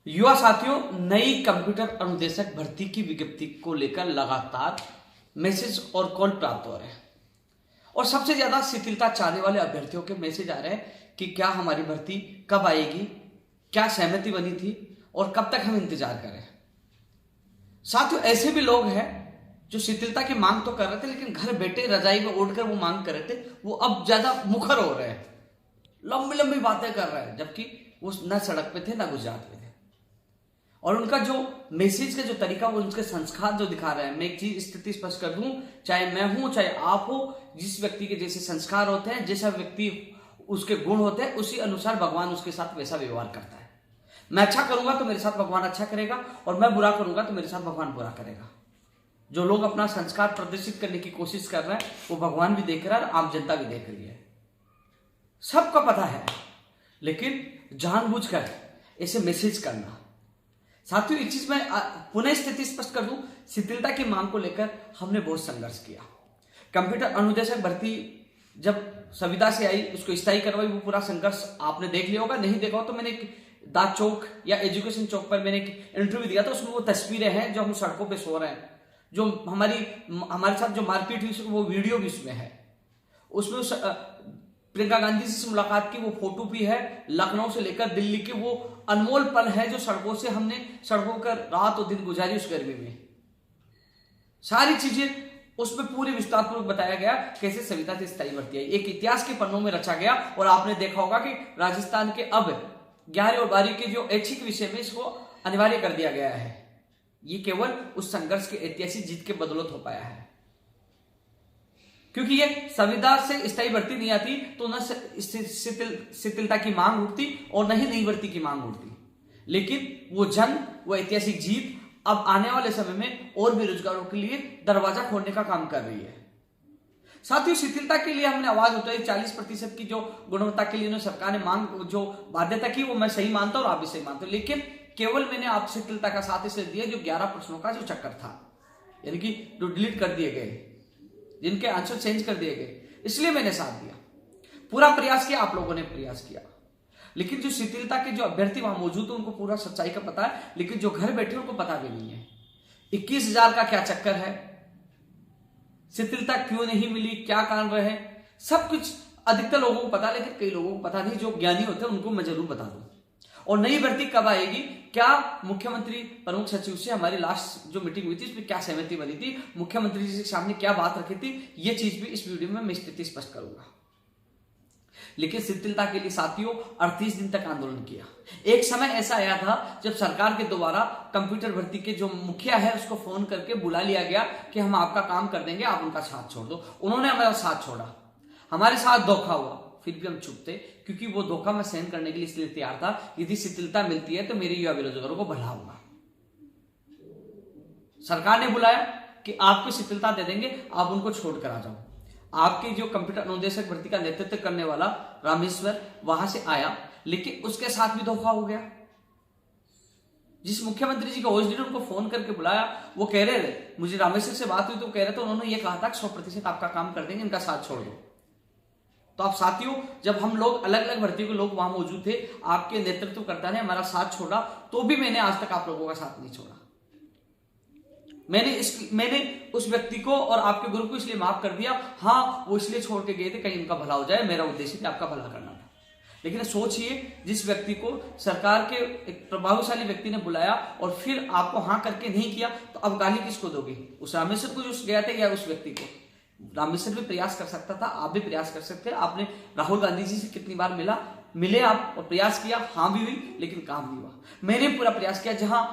युवा साथियों, नई कंप्यूटर अनुदेशक भर्ती की विज्ञप्ति को लेकर लगातार मैसेज और कॉल प्राप्त हो रहे हैं और सबसे ज्यादा शिथिलता चाहने वाले अभ्यर्थियों के मैसेज आ रहे हैं कि क्या हमारी भर्ती कब आएगी, क्या सहमति बनी थी और कब तक हम इंतजार करें। साथियों, ऐसे भी लोग हैं जो शिथिलता की मांग तो कर रहे थे लेकिन घर बैठे रजाई में ओढ़कर वो मांग कर रहे थे, वो अब ज्यादा मुखर हो रहे हैं, लंबी लंबी बातें कर रहे हैं, जबकि वो न सड़क पे थे न गुजरात में थे। और उनका जो मैसेज का जो तरीका, वो उनके संस्कार जो दिखा रहे हैं। मैं एक चीज स्थिति स्पष्ट कर दूं, चाहे मैं हूं चाहे आप हो, जिस व्यक्ति के जैसे संस्कार होते हैं, जैसा व्यक्ति उसके गुण होते हैं, उसी अनुसार भगवान उसके साथ वैसा व्यवहार करता है। मैं अच्छा करूंगा तो मेरे साथ भगवान अच्छा करेगा और मैं बुरा करूंगा तो मेरे साथ भगवान बुरा करेगा। जो लोग अपना संस्कार प्रदर्शित करने की कोशिश कर रहे हैं वो भगवान भी देख रहा है और आम जनता भी देख रही है, सबका पता है। लेकिन जानबूझकर ऐसे मैसेज करना, साथियों एक चीज मैं पुनः स्थिति स्पष्ट कर दूं, शिथिलता की मांग को लेकर हमने बहुत संघर्ष किया। कंप्यूटर अनुदेशक भर्ती जब संविदा से आई, उसको स्थायी करवाई, वो पूरा संघर्ष आपने देख लिया होगा। नहीं देखा हो तो मैंने दाद चौक या एजुकेशन चौक पर मैंने एक इंटरव्यू दिया था, उसमें वो तस्वीरें हैं जो हम सड़कों पे सो रहे हैं, जो हमारे साथ जो मारपीट हुई वो वीडियो भी उसमें है। उसमें प्रियंका गांधी से मुलाकात की वो फोटो भी है, लखनऊ से लेकर दिल्ली के वो अनमोल पल है जो हमने सड़कों पर रात और दिन गुजारी उस गर्मी में। सारी चीजें उसमें पूरे विस्तार पूर्वक बताया गया कैसे संविदा से स्थायी भर्ती आई, एक इतिहास के पन्नों में रचा गया। और आपने देखा होगा कि राजस्थान के अब 11वीं और 12वीं के जो ऐच्छिक विषय में इसको अनिवार्य कर दिया गया है। ये केवल उस संघर्ष के ऐतिहासिक जीत के बदौलत हो पाया है, क्योंकि ये संविदा से स्थायी भर्ती नहीं आती तो न शिथिलता की मांग उठती और न ही नई भर्ती की मांग उठती। लेकिन वो जंग, वो ऐतिहासिक जीत अब आने वाले समय में और बेरोजगारों के लिए दरवाजा खोलने का काम कर रही है। साथियों, शिथिलता के लिए हमने आवाज उठाई, 40% की जो गुणवत्ता के लिए सरकार ने मांग जो बाध्यता की, वो मैं सही मानता हूं और आप भी सही मानते हो। लेकिन केवल मैंने आप शिथिलता का साथ इसलिए दिया जो 11 प्रश्नों का जो चक्कर था, यानी कि जो डिलीट कर दिए गए, जिनके आंसर चेंज कर दिए गए, इसलिए मैंने साथ दिया। पूरा प्रयास किया, आप लोगों ने प्रयास किया, लेकिन जो शिथिलता के जो अभ्यर्थी वहां मौजूद है उनको पूरा सच्चाई का पता है, लेकिन जो घर बैठे उनको पता भी नहीं है 21,000 का क्या चक्कर है, शिथिलता क्यों नहीं मिली, क्या कारण रहे, सब कुछ अधिकतर लोगों को पता, लेकिन कई लोगों को पता नहीं। जो ज्ञानी होते हैं उनको मैं जरूर बता दूं। और नई भर्ती कब आएगी, क्या मुख्यमंत्री प्रमुख सचिव से हमारी लास्ट जो मीटिंग हुई थी उसमें क्या सहमति बनी थी, मुख्यमंत्री जी के सामने क्या बात रखी थी, ये चीज भी इस वीडियो में मैं स्थिति स्पष्ट करूंगा। लेकिन शिथिलता के लिए साथियों 38 दिन तक आंदोलन किया। एक समय ऐसा आया था जब सरकार के द्वारा कंप्यूटर भर्ती के जो मुखिया है उसको फोन करके बुला लिया गया कि हम आपका काम कर देंगे, आप उनका साथ छोड़ दो। उन्होंने हमारा साथ छोड़ा, हमारे साथ धोखा हुआ, फिर भी हम चुप थे, क्योंकि वो धोखा मैं सहन करने के लिए इसलिए तैयार था, यदि शिथिलता मिलती है तो मेरे युवा बेरोजगारों को भला होगा। सरकार ने बुलाया कि आपको शिथिलता दे देंगे, आप उनको छोड़कर आ जाओ। आपके जो कंप्यूटर अनुदेशक भर्ती का नेतृत्व करने वाला रामेश्वर वहां से आया, लेकिन उसके साथ भी धोखा हो गया। जिस मुख्यमंत्री जी का ओएसडी ने उनको फोन करके बुलाया, वो कह रहे थे, मुझे रामेश्वर से बात हुई तो कह रहे थे, उन्होंने ये कहा था 100% आपका काम कर देंगे, इनका साथ छोड़ दो। तो आप साथियों, जब हम लोग अलग अलग भर्ती के लोग वहां मौजूद थे, आपके नेतृत्वकर्ता ने हमारा साथ छोड़ा, तो भी मैंने आज तक आप लोगों का साथ नहीं छोड़ा। मैंने उस व्यक्ति को और आपके गुरु को इसलिए माफ कर दिया, हाँ वो इसलिए छोड़ के गए थे कहीं उनका भला हो जाए, मेरा उद्देश्य भी आपका भला करना था। लेकिन सोचिए, जिस व्यक्ति को सरकार के एक प्रभावशाली व्यक्ति ने बुलाया और फिर आपको हाँ करके नहीं किया, तो अब गाली किसको दोगे, उस रामेश्वर को जो गया था या उस व्यक्ति को? रामेश्वर भी प्रयास कर सकता था, आप भी प्रयास कर सकते हैं। आपने राहुल गांधी जी से कितनी बार मिले आप और प्रयास किया, हाँ भी हुई लेकिन काम नहीं हुआ। मैंने पूरा प्रयास किया, जहां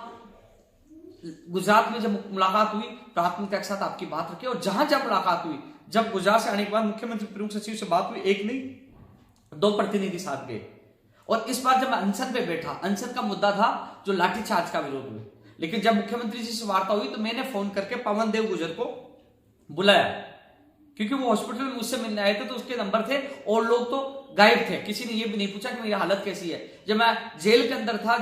गुजरात में जब मुलाकात हुई प्राथमिकता के साथ आपकी बात रखी, और जहां जब मुलाकात हुई, जब गुजरात से आने के बाद मुख्यमंत्री प्रमुख सचिव से बात हुई, एक नहीं 2 प्रतिनिधि साथ गए। और इस बार जब मैं अनशन पे बैठा, अनशन का मुद्दा था जो लाठीचार्ज का विरोध में, लेकिन जब मुख्यमंत्री जी से वार्ता हुई तो मैंने फोन करके पवन देव गुर्जर को बुलाया, क्योंकि वो हॉस्पिटल में मुझसे मिलने आए थे, तो उसके नंबर थे और लोग तो गायब थे, किसी ने ये भी नहीं पूछा कि मेरी हालत कैसी है। जब मैं जेल के अंदर था,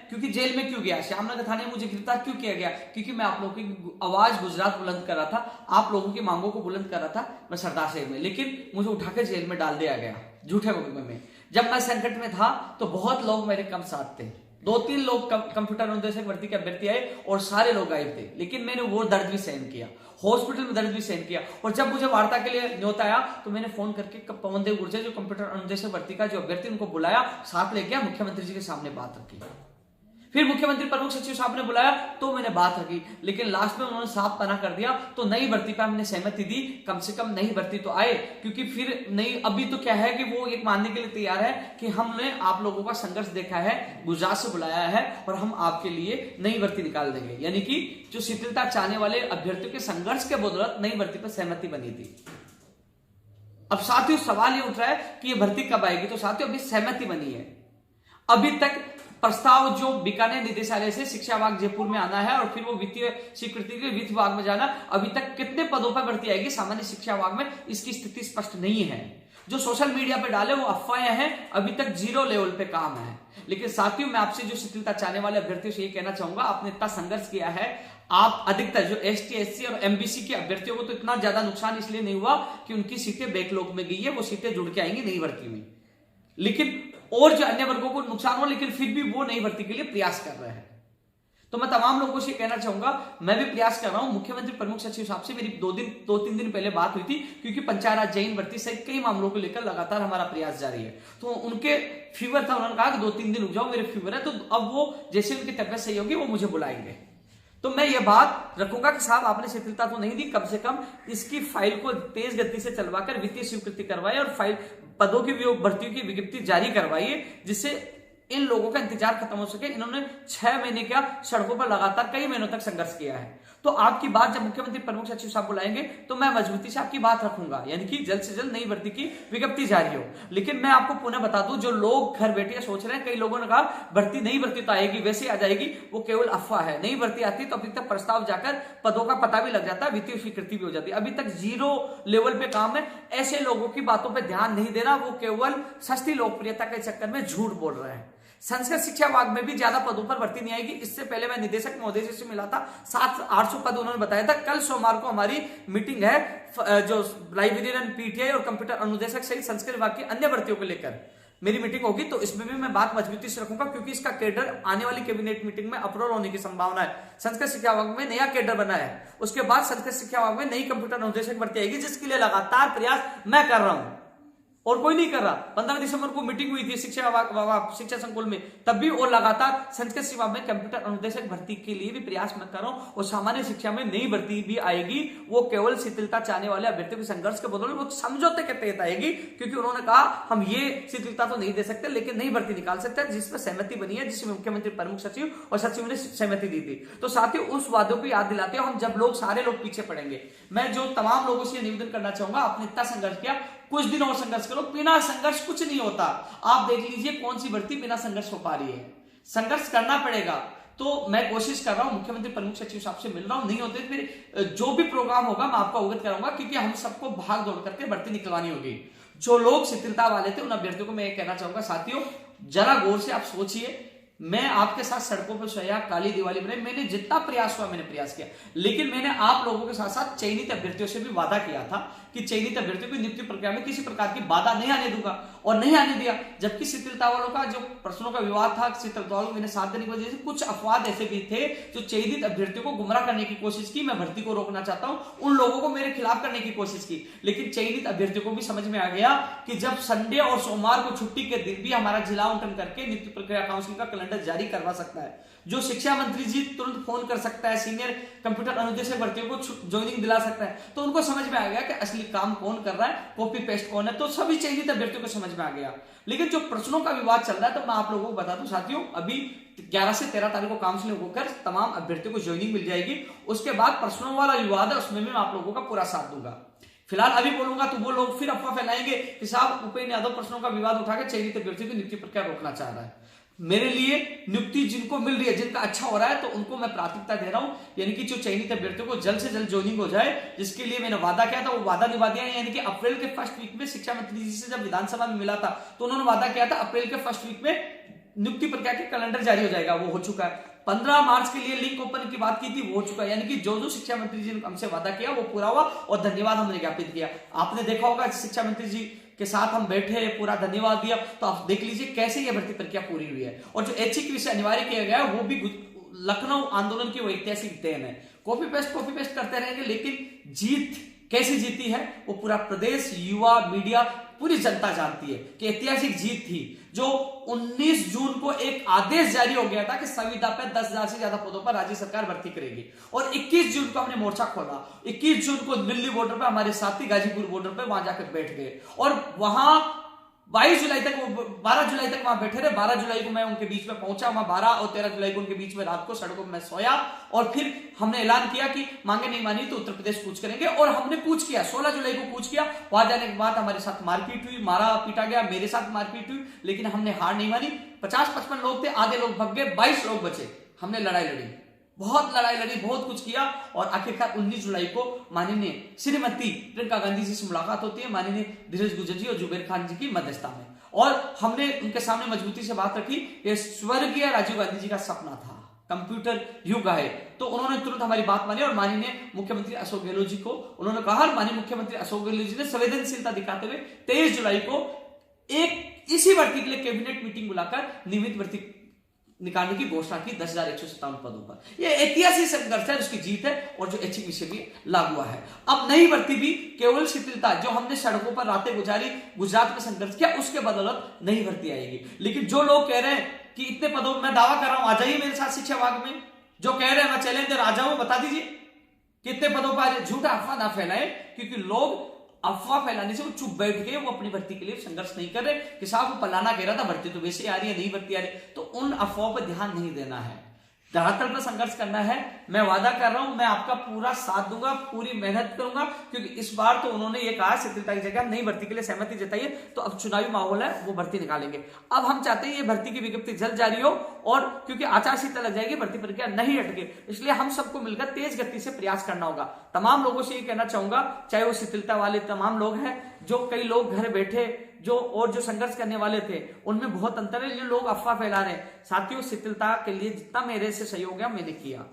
क्योंकि जेल में क्यों गया, श्यामनगर थाने में मुझे गिरफ्तार क्यों किया गया, क्योंकि मैं आप लोगों की आवाज गुजरात बुलंद कर रहा था, आप लोगों की मांगों को बुलंद कर रहा था मैं सरदार शहर में, लेकिन मुझे उठा के जेल में डाल दिया गया झूठे मुकदमे में। जब मैं संकट में था तो बहुत लोग मेरे कम साथ थे, 2-3 लोग कंप्यूटर अनुदेशक भर्ती के अभ्यर्थी आए और सारे लोग गायब थे, लेकिन मैंने वो दर्द भी सहन किया, हॉस्पिटल में दर्द भी सहन किया। और जब मुझे वार्ता के लिए न्योता आया तो मैंने फोन करके पवन देव गुर्जर जो कंप्यूटर अनुदेशक भर्ती का जो अभ्यर्थी, उनको बुलाया, साथ ले गया, मुख्यमंत्री जी के सामने बात रखी। फिर मुख्यमंत्री प्रमुख सचिव साहब ने बुलाया तो मैंने बात रखी, लेकिन लास्ट में उन्होंने साफ मना कर दिया। तो नई भर्ती पर हमने सहमति दी, कम से कम नई भर्ती तो आए, क्योंकि फिर नई अभी तो क्या है कि वो एक मानने के लिए तैयार है कि हमने आप लोगों का संघर्ष देखा है, गुजरात से बुलाया है और हम आपके लिए नई भर्ती निकाल देंगे। यानी कि जो शिथिलता चाहने वाले अभ्यर्थियों के संघर्ष के बदौलत नई भर्ती पर सहमति बनी थी। अब साथियों सवाल ये उठ रहा है कि ये भर्ती कब आएगी, तो साथियों अभी सहमति बनी है। अभी तक प्रस्ताव जो बीकानेर निदेशालय से शिक्षा विभाग जयपुर में आना है और फिर वो वित्तीय स्वीकृति के वित्त विभाग में जाना, अभी तक कितने पदों पर भर्ती आएगी सामान्य शिक्षा विभाग में, इसकी स्थिति स्पष्ट नहीं है। जो सोशल मीडिया पे डाले वो अफवाहें हैं, अभी तक 0 लेवल पे काम है। लेकिन साथियों मैं आपसे जो शिथिलता चाहने वाले अभ्यर्थियों से ये कहना चाहूंगा, आपने इतना संघर्ष किया है, आप अधिकतर जो ST SC और MBC के अभ्यर्थियों को तो इतना ज्यादा नुकसान इसलिए नहीं हुआ कि उनकी सीटें बैकलॉग में गई है, वो सीटें जुड़ के आएंगी नई भर्ती में। लेकिन और जो अन्य वर्गों को नुकसान हो, लेकिन फिर भी वो नई भर्ती के लिए प्रयास कर रहे हैं। तो मैं तमाम लोगों से कहना चाहूंगा, मैं भी प्रयास कर रहा हूं। मुख्यमंत्री प्रमुख सचिव साहब से मेरी 2-3 दिन पहले बात हुई थी, क्योंकि पंचायत राज जैन भर्ती सहित कई मामलों को लेकर लगातार हमारा प्रयास जारी है। तो उनके फीवर था, उन्होंने कहा कि 2-3 दिन रुक जाओ, मेरे फीवर है। तो अब वो जैसे उनकी तबियत सही होगी वो मुझे बुलाएंगे। तो मैं ये बात रखूंगा कि साहब आपने शिथिलता तो नहीं दी, कम से कम इसकी फाइल को तेज गति से चलवाकर वित्तीय स्वीकृति करवाए और फाइल पदों की भर्तियों की विज्ञप्ति जारी करवाइए, जिससे इन लोगों का इंतजार खत्म हो सके। इन्होंने 6 महीने का सड़कों पर लगातार कई महीनों तक संघर्ष किया है। तो आपकी बात जब मुख्यमंत्री प्रमुख सचिव साहब बुलाएंगे तो मैं मजबूती से आपकी बात रखूंगा, यानी कि जल्द से जल्द नई भर्ती की विज्ञप्ति जारी हो। लेकिन मैं आपको पुनः बता दूं, जो लोग घर बैठे सोच रहे हैं, कई लोगों ने कहा भर्ती नई भर्ती तो आएगी, वैसे आ जाएगी, वो केवल अफवाह है। नई भर्ती आती तो अभी तक प्रस्ताव जाकर पदों का पता भी लग जाता है, वित्तीय स्वीकृति भी हो जाती है। अभी तक 0 लेवल पे काम है। ऐसे लोगों की बातों पर ध्यान नहीं देना, वो केवल सस्ती लोकप्रियता के चक्कर में झूठ बोल रहे हैं। संस्कृत शिक्षा विभाग में भी ज्यादा पदों पर भर्ती नहीं आएगी। इससे पहले मैं निदेशक महोदय से मिला था, 700-800 पद उन्होंने बताया था। कल सोमवार को हमारी मीटिंग है, जो लाइब्रेरियन, PTI और कंप्यूटर अनुदेशक सहित संस्कृत विभाग की अन्य भर्तियों को लेकर मेरी मीटिंग होगी। तो इसमें भी मैं बात मजबूती से रखूंगा, क्योंकि इसका कैडर आने वाली कैबिनेट मीटिंग में अप्रूवल होने की संभावना है। संस्कृत शिक्षा विभाग में नया कैडर बना है, उसके बाद संस्कृत शिक्षा विभाग में नई कंप्यूटर अनुदेशक भर्ती आएगी, जिसके लिए लगातार प्रयास मैं कर रहा हूं और कोई नहीं कर रहा। 15 दिसंबर को मीटिंग हुई थी शिक्षा संकुल में, तब भी और लगातार संस्कृत सेवा में कंप्यूटर अनुदेशक भर्ती के लिए भी प्रयास मैं कर रहा हूं। और सामान्य शिक्षा में नई भर्ती भी आएगी, वो केवल शिथिलता चाहने वाले अभ्यर्थियों के संघर्ष के बदौलत वो समझौते के तहत आएगी, क्योंकि उन्होंने कहा हम ये शिथिलता तो नहीं दे सकते, लेकिन नई भर्ती निकाल सकते हैं, जिसमें सहमति बनी है, जिसमें मुख्यमंत्री प्रमुख सचिव और सचिव ने सहमति दी थी। तो साथियों उस वादों को याद दिलाते हो हम, जब लोग सारे लोग पीछे पड़ेंगे। मैं जो तमाम लोगों से निवेदन करना चाहूंगा, आपने इतना संघर्ष किया, कुछ दिन और संघर्ष करो। बिना संघर्ष कुछ नहीं होता। आप देख लीजिए कौन सी भर्ती बिना संघर्ष हो पा रही है। संघर्ष करना पड़ेगा। तो मैं कोशिश कर रहा हूं, मुख्यमंत्री प्रमुख सचिव साहब से मिल रहा हूं, नहीं होते फिर जो भी प्रोग्राम होगा मैं आपको अवगत कराऊंगा, क्योंकि हम सबको भाग दौड़ करके भर्ती निकलवानी होगी। जो लोग शिथिलता वाले थे उन अभ्यर्थियों को मैं कहना चाहूंगा, साथियों जरा गौर से आप सोचिए। मैं आपके साथ सड़कों पर सोया, काली दिवाली बनाई, मैंने जितना प्रयास हुआ मैंने प्रयास किया, लेकिन मैंने आप लोगों के साथ साथ चयनित अभ्यर्थियों से भी वादा किया था कि चयनित अभ्यर्थियों की नियुक्ति प्रक्रिया में किसी प्रकार की बाधा नहीं आने दूंगा, और नहीं आने दिया। जबकि शिथिलता वालों का जो प्रश्नों का विवाद था, शिथिलता वालों को मैंने साथ देने की वजह से कुछ अफवाह ऐसे भी थे जो चयनित अभ्यर्थियों को गुमराह करने की कोशिश की। मैं भर्ती को रोकना चाहता हूं, उन लोगों को मेरे खिलाफ करने की कोशिश की, लेकिन चयनित अभ्यर्थियों को भी समझ में आ गया कि जब संडे और सोमवार को छुट्टी के दिन भी हमारा जिला आवंटन करके नियुक्ति प्रक्रिया काउंसिल का कैलेंडर जारी करवा सकता है, जो शिक्षा मंत्री जी तुरंत फोन कर सकता है, सीनियर कंप्यूटर अनुदेशक भर्तियों को ज्वाइनिंग दिला सकता है। तो उनको समझ में आ गया कि असली काम कौन कर रहा है, कॉपी पेस्ट कौन है। तो सभी चयनित अभ्यर्थियों को समझ में आ गया। लेकिन जो प्रश्नों का विवाद चल रहा है, तो मैं आप लोगों को बता दूं साथियों, अभी 11 से 13 तारीख को काउंसलिंग होकर तमाम अभ्यर्थियों को ज्वाइनिंग मिल जाएगी। उसके बाद प्रश्नों वाला विवाद है, उसमें मैं आप लोगों का पूरा साथ दूंगा। फिलहाल अभी बोलूंगा तो वो लोग फिर अफवाह फैलाएंगे कि साहब उपेंद्र यादव प्रश्नों का विवाद उठाकर चयनित अभ्यर्थियों की नियुक्ति प्रक्रिया रोकना चाह रहा है। मेरे लिए नियुक्ति जिनको मिल रही है, जिनका अच्छा हो रहा है, तो उनको मैं प्राथमिकता दे रहा हूं। यानी कि जो चयनित अभ्यर्थियों को जल्द से जल्द ज्वाइनिंग हो जाए, जिसके लिए मैंने वादा किया था वो वादा निभा दिया। यानी कि अप्रैल के फर्स्ट वीक में शिक्षा मंत्री जी से जब विधानसभा में मिला था तो उन्होंने वादा किया था अप्रैल के फर्स्ट वीक में नियुक्ति प्रक्रिया के कैलेंडर जारी हो जाएगा, वो हो चुका है। 15 मार्च के लिए लिंक ओपन की बात की थी, वो हो चुका है। यानी कि जो शिक्षा मंत्री जी ने हमसे वादा किया वो पूरा हुआ और धन्यवाद हमने ज्ञापित किया। आपने देखा होगा शिक्षा मंत्री जी के साथ हम बैठे, पूरा धन्यवाद दिया। तो आप देख लीजिए कैसे यह भर्ती प्रक्रिया पूरी हुई है। और जो ऐच्छिक विषय अनिवार्य किया गया है वो भी लखनऊ आंदोलन की वो ऐतिहासिक देन है। कॉपी पेस्ट करते रहेंगे, लेकिन जीत कैसे जीती है वो पूरा प्रदेश, युवा, मीडिया, पूरी जनता जानती है कि ऐतिहासिक जीत थी। जो 19 जून को एक आदेश जारी हो गया था कि संविदा पे 10,000 से ज्यादा पदों पर राज्य सरकार भर्ती करेगी, और 21 जून को हमने मोर्चा खोला। 21 जून को दिल्ली बॉर्डर पे हमारे साथी गाजीपुर बॉर्डर पे वहां जाकर बैठ गए, और वहां 22 जुलाई तक, 12 जुलाई तक वहां बैठे रहे। 12 जुलाई को मैं उनके बीच में पहुंचा, वहां 12 और 13 जुलाई को उनके बीच में रात को सड़कों में सोया, और फिर हमने ऐलान किया कि मांगे नहीं मानी तो उत्तर प्रदेश कूच करेंगे। और हमने कूच किया, 16 जुलाई को कूच किया। वहां जाने के बाद हमारे साथ मारपीट हुई, मारा पीटा गया, मेरे साथ मारपीट हुई, लेकिन हमने हार नहीं मानी। 50-55 लोग थे, आधे लोग भग गए, 22 लोग बचे। हमने लड़ाई लड़ी, बहुत लड़ाई लड़ी, बहुत कुछ किया, और आखिरकार 19 जुलाई को माननीय श्रीमती प्रियंका गांधी जी से मुलाकात होती है, माननीय धीरज गुज्जर जी और जुबेर खान जी की मध्यस्थता में। और हमने उनके सामने मजबूती से बात रखी, ये स्वर्गीय राजीव गांधी जी का सपना था, कंप्यूटर युग है। तो उन्होंने तुरंत हमारी बात मानी, और माननीय मुख्यमंत्री अशोक गहलोत जी को उन्होंने कहा, माननीय मुख्यमंत्री अशोक गहलोत जी ने संवेदनशीलता दिखाते हुए 23 जुलाई को एक इसी भर्ती के लिए कैबिनेट मीटिंग बुलाकर नियमित भर्ती निकालने की घोषणा की 10,157 पदों पर। यह ऐतिहासिक संघर्ष है, उसकी जीत है, और जो ऐच्छिक विषय भी लागू हुआ है। अब नई भर्ती भी केवल शिथिलता, जो हमने सड़कों पर रातें गुजारी, गुजरात में संघर्ष किया, उसके बदौलत नई भर्ती आएगी। लेकिन जो लोग कह रहे हैं कि इतने पदों में दावा कर रहा हूं, आ जाइए मेरे साथ शिक्षा विभाग में, जो कह रहे हैं मैं चैलेंजर आ जाऊं, बता दीजिए कितने पदों पर। झूठा अफवाह ना फैलाए, क्योंकि लोग अफवाह फैलाने से वो चुप बैठ गए, वो अपनी भर्ती के लिए संघर्ष नहीं कर रहे कि साहब वो पलाना कह रहा था भर्ती तो वैसे आ रही है, नई भर्ती आ रही है। तो उन अफवाहों पर ध्यान नहीं देना है, धरातल पर संघर्ष करना है। मैं वादा कर रहा हूं, मैं आपका पूरा साथ दूंगा, पूरी मेहनत करूंगा, क्योंकि इस बार तो उन्होंने ये कहा शिथिलता की जगह नई भर्ती के लिए सहमति जताइए, तो अब चुनावी माहौल है, वो भर्ती निकालेंगे। अब हम चाहते हैं ये भर्ती की विज्ञप्ति जल्द जारी हो, और क्योंकि आचार संहिता लग जाएगी, भर्ती प्रक्रिया नहीं अटके, इसलिए हम सबको मिलकर तेज गति से प्रयास करना होगा। तमाम लोगों से ये कहना चाहूंगा, चाहे वो शिथिलता वाले तमाम लोग हैं, जो कई लोग घर बैठे जो संघर्ष करने वाले थे, उनमें बहुत अंतर है। जो लोग अफवाह फैला रहे हैं, साथियों शिथिलता के लिए जितना मेरे से सहयोग है मैंने किया,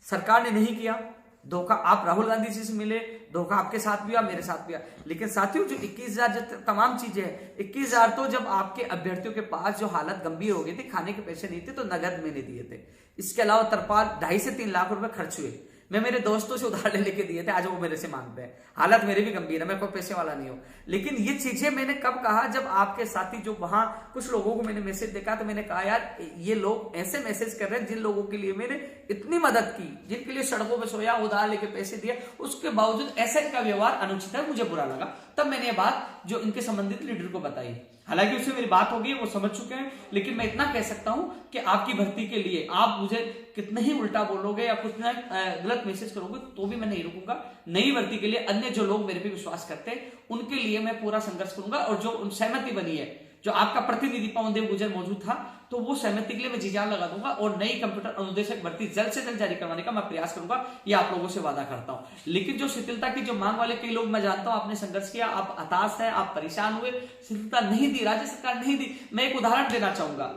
सरकार ने नहीं किया। धोखा आप राहुल गांधी जी से मिले, धोखा आपके साथ भी हुआ, मेरे साथ भी हुआ। लेकिन साथियों जो 21,000 जो तमाम चीजें हैं, 21,000 तो जब आपके अभ्यर्थियों के पास जो हालत गंभीर हो गई थी, खाने के पैसे नहीं थे, तो नगद मैंने दिए थे। इसके अलावा तरपाल 2.5 से 3 लाख रुपए खर्च हुए, मैं मेरे दोस्तों से उधार लेके दिए थे, आज वो मेरे से मांगते हैं। हालत मेरी भी गंभीर है, मैं कोई पैसे वाला नहीं हूं। लेकिन ये चीजें मैंने कब कहा, जब आपके साथी जो वहां कुछ लोगों को मैंने मैसेज देखा, तो मैंने कहा यार ये लोग ऐसे मैसेज कर रहे हैं जिन लोगों के लिए मैंने इतनी मदद की, जिनके लिए सड़कों पर सोया, उधार लेके पैसे दिए, उसके बावजूद ऐसा इनका व्यवहार अनुचित है, मुझे बुरा लगा। तब मैंने ये बात जो इनके संबंधित लीडर को बताई। हालांकि उससे मेरी बात हो गई, वो समझ चुके हैं, लेकिन मैं इतना कह सकता हूं कि आपकी भर्ती के लिए आप मुझे कितना ही उल्टा बोलोगे या कुछ ना गलत मैसेज करोगे, तो भी मैं नहीं रुकूंगा। नई भर्ती के लिए अन्य जो लोग मेरे पे विश्वास करते हैं, उनके लिए मैं पूरा संघर्ष करूंगा। और जो सहमति बनी है, जो आपका प्रतिनिधि पवन देव गुर्जर मौजूद था, तो वो सहमति के लिए मैं जी जान लगा दूंगा, और नई कंप्यूटर अनुदेशक भर्ती जल्द से जल्द जारी करवाने का मैं प्रयास करूंगा, ये आप लोगों से वादा करता हूं। लेकिन जो शिथिलता की जो मांग वाले कई लोग मैं जानता हूं, आपने संघर्ष किया, आप हताश हैं, आप परेशान हुए, शिथिलता नहीं दी, राज्य सरकार नहीं दी। मैं एक उदाहरण देना चाहूंगा।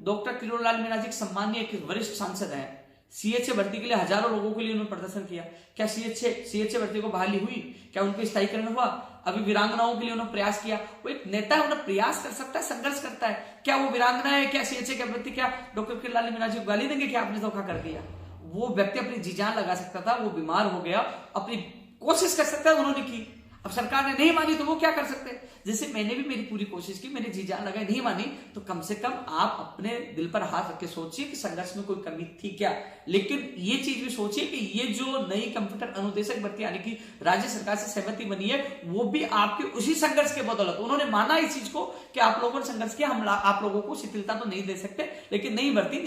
डॉक्टर किरोड़ लाल मीणा जी सम्मानीय एक वरिष्ठ सांसद है, सीएचए भर्ती के लिए हजारों लोगों के लिए उन्होंने प्रदर्शन किया। क्या सीएचए भर्ती को बहाली हुई? क्या उन पर स्थायीकरण हुआ? अभी वीरांगनाओं के लिए उन्होंने प्रयास किया। वो एक नेता उन्हें प्रयास कर सकता है, संघर्ष करता है। क्या वो वीरांगना है? क्या सीएचए के प्रति क्या डॉक्टर किरोड़ लाल मीणा जी को गाली देंगे? क्या आपने धोखा कर दिया? वो व्यक्ति अपनी जी जान लगा सकता था, वो बीमार हो गया, अपनी कोशिश कर सकता है, उन्होंने की। अब सरकार ने नहीं मानी तो वो क्या कर सकते हैं? जैसे मैंने भी मेरी पूरी कोशिश की, मैंने जी जान लगाई, नहीं मानी, तो कम से कम आप अपने दिल पर हाथ रख के सोचिए कि संघर्ष में कोई कमी थी क्या। लेकिन ये चीज भी सोचिए कि ये जो नई कंप्यूटर अनुदेशक भर्ती आने की राज्य सरकार से सहमति बनी है, वो भी आपके उसी संघर्ष के बदौलत। उन्होंने माना इस चीज को कि आप लोगों ने संघर्ष किया, हम आप लोगों को शिथिलता तो नहीं दे सकते, लेकिन नई भर्ती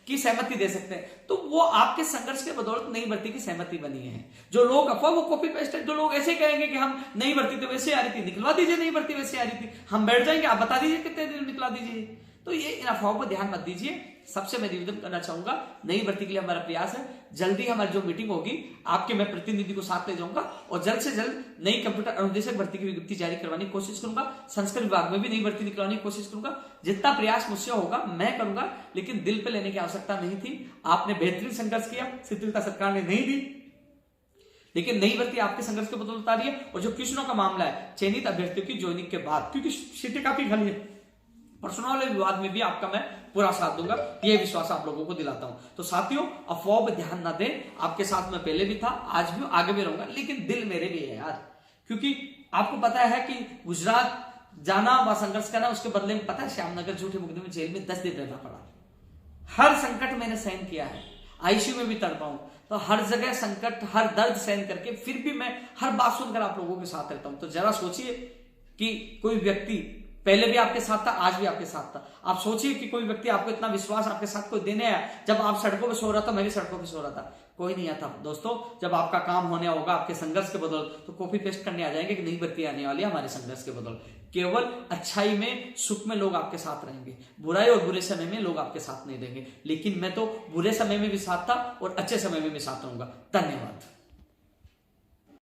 की सहमति दे सकते हैं। तो वो आपके संघर्ष के बदौलत नई भर्ती की सहमति बनी है। जो लोग अफवाह वो कॉपी पेस्ट है, जो लोग ऐसे कहेंगे कि हम नई भर्ती तो वैसे आ रही थी, निकलवा दीजिए, नई भर्ती वैसे आ रही थी, हम बैठ जाएंगे, आप बता दीजिए कितने दिन निकला दीजिए। तो ये इन अफवाहों पर ध्यान मत दीजिए। सबसे मैं निवेदन करना चाहूंगा, नई भर्ती के लिए हमारा प्रयास है, जल्दी हमारी जो मीटिंग होगी, आपके मैं प्रतिनिधि को साथ ले जाऊंगा, और जल्द से जल्द नई कंप्यूटर अनुदेशक भर्ती की विज्ञप्ति जारी करवाने की कोशिश करूंगा। संस्कृत विभाग में भी नई भर्ती निकलवाने की कोशिश करूंगा। जितना प्रयास मुझसे होगा मैं करूंगा, लेकिन दिल पे लेने की आवश्यकता नहीं थी। आपने बेहतरीन संघर्ष किया, शिथिलता सरकार ने नहीं दी, लेकिन नई भर्ती आपके संघर्ष के बदौलत आ रही है। और जो क्वेश्चनों का मामला है चयनित अभ्यर्थियों की ज्वाइनिंग के बाद, क्योंकि सीटें काफी खाली है, प्रश्नों वाले विवाद में भी आपका मैं पूरा साथ दूंगा, ये विश्वास आप लोगों को दिलाता हूं। तो साथियों, अफवाह पे ध्यान ना दें, आपके साथ मैं पहले भी था, आज भी, आगे भी रहूंगा, लेकिन दिल मेरे भी है यार, क्योंकि आपको पता है कि गुजरात जाना व संघर्ष करना, उसके बदले में पता है श्यामनगर झूठे मुकदमे में जेल में 10 दिन रहना पड़ा। हर संकट मैंने सहन किया है, आईसीयू में भी तड़पा हूं, तो हर जगह संकट, हर दर्द सहन करके फिर भी मैं हर बात सुनकर आप लोगों के साथ रहता हूं। तो जरा सोचिए कि कोई व्यक्ति पहले भी आपके साथ था, आज भी आपके साथ था। आप सोचिए कि कोई व्यक्ति आपको इतना विश्वास आपके साथ कोई देने आया, जब आप सड़कों पे सो रहा था, मैं भी सड़कों पे सो रहा था, कोई नहीं आता। दोस्तों, जब आपका काम होने होगा आपके संघर्ष के बदौलत, तो कॉपी पेस्ट करने आ जाएंगे कि नई भर्ती आने वाली है हमारे संघर्ष के बदौलत। केवल अच्छाई में, सुख में लोग आपके साथ रहेंगे, बुराई और बुरे समय में लोग आपके साथ नहीं देंगे। लेकिन मैं तो बुरे समय में भी साथ था और अच्छे समय में भी साथ रहूंगा। धन्यवाद।